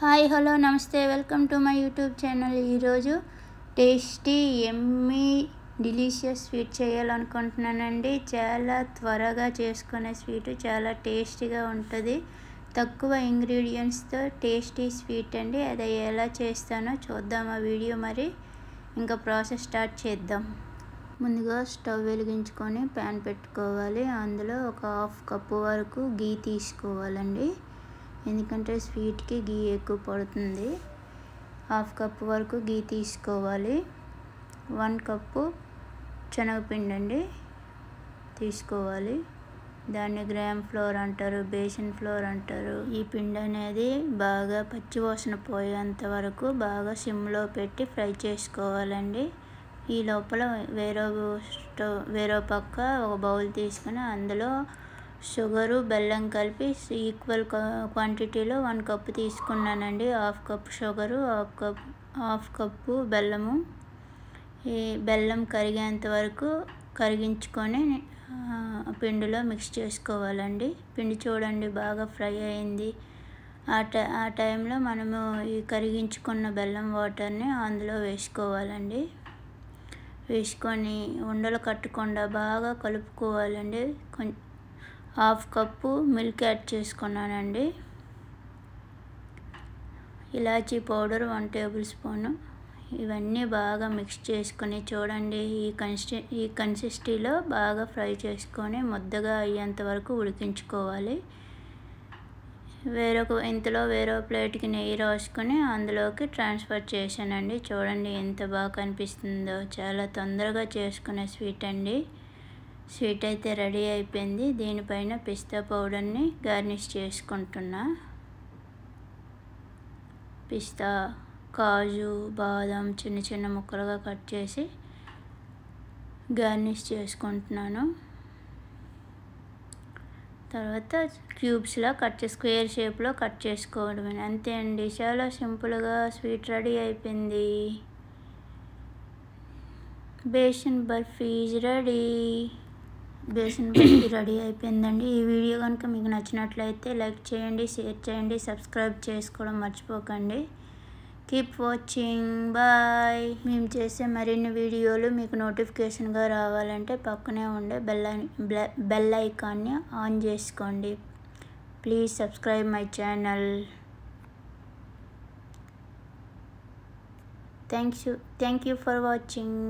Hi hello నమస్తే welcome to my YouTube channel. ఈరోజు tasty Emmy delicious sweet చేయాలనుకుంటున్నానండి. చాలా త్వరగా చేసుకునే స్వీట్, చాలా టేస్టీగా ఉంటుంది. తక్కువ ఇంగ్రీడియంట్స్తో టేస్టీ స్వీట్ అండి. అది ఎలా చేస్తానో చూద్దాం ఆ వీడియో. మరి ఇంకా ప్రాసెస్ స్టార్ట్ చేద్దాం. ముందుగా స్టవ్ వెలిగించుకొని ప్యాన్ పెట్టుకోవాలి. అందులో ఒక హాఫ్ కప్పు వరకు గీ తీసుకోవాలండి, ఎందుకంటే స్వీట్కి గీ ఎక్కువ పడుతుంది. హాఫ్ కప్పు వరకు గీ తీసుకోవాలి. 1 కప్పు శనగపిండి అండి తీసుకోవాలి. దాన్ని గ్రామ్ ఫ్లోర్ అంటారు, బేసన్ ఫ్లోర్ అంటారు. ఈ పిండి అనేది బాగా పచ్చివాసన పోయేంత వరకు బాగా సిమ్లో పెట్టి ఫ్రై చేసుకోవాలండి. ఈ లోపల వేరే పక్క ఒక బౌల్ తీసుకుని అందులో షుగరు బెల్లం కలిపి ఈక్వల్ క్వాంటిటీలో 1 కప్పు తీసుకున్నానండి. Half cup sugar, half cup బెల్లము. ఈ బెల్లం కరిగేంత వరకు కరిగించుకొని పిండిలో మిక్స్ చేసుకోవాలండి. పిండి చూడండి బాగా ఫ్రై అయింది. ఆ టైంలో మనము ఈ కరిగించుకున్న బెల్లం వాటర్ని అందులో వేసుకోవాలండి. వేసుకొని ఉండలు కట్టకుండా బాగా కలుపుకోవాలండి. హాఫ్ కప్పు మిల్క్ యాడ్ చేసుకున్నానండి. ఇలాచీ పౌడర్ 1 టేబుల్ స్పూను. ఇవన్నీ బాగా మిక్స్ చేసుకొని చూడండి ఈ కన్సిస్టెన్సీలో బాగా ఫ్రై చేసుకొని ముద్దగా అయ్యేంత వరకు ఉడికించుకోవాలి. ఇంతలో వేరే ప్లేట్కి నెయ్యి రాసుకొని అందులోకి ట్రాన్స్ఫర్ చేశానండి. చూడండి ఎంత బాగా కనిపిస్తుందో. చాలా తొందరగా చేసుకునే స్వీట్ అండి. స్వీట్ అయితే రెడీ అయిపోయింది. దీనిపైన పిస్తా పౌడర్ని గార్నిష్ చేసుకుంటున్నా. పిస్తా, కాజు, బాదం చిన్న చిన్న ముక్కలుగా కట్ చేసి గార్నిష్ చేసుకుంటున్నాను. తర్వాత క్యూబ్స్లా స్క్వేర్ షేప్లో కట్ చేసుకోవడమే. అంతే అండి, చాలా సింపుల్గా స్వీట్ రెడీ అయిపోయింది. బేసన్ బర్ఫీ రెడీ అయిపోయిందండి. ఈ వీడియో కనుక మీకు నచ్చినట్లయితే లైక్ చేయండి, షేర్ చేయండి, సబ్స్క్రైబ్ చేసుకోవడం మర్చిపోకండి. Keep watching, bye. మేము చేసే మరిన్ని వీడియోలు మీకు నోటిఫికేషన్గా రావాలంటే పక్కనే ఉండే బెల్ ఐకాన్ని ఆన్ చేసుకోండి. Please subscribe my channel. Thank you for watching.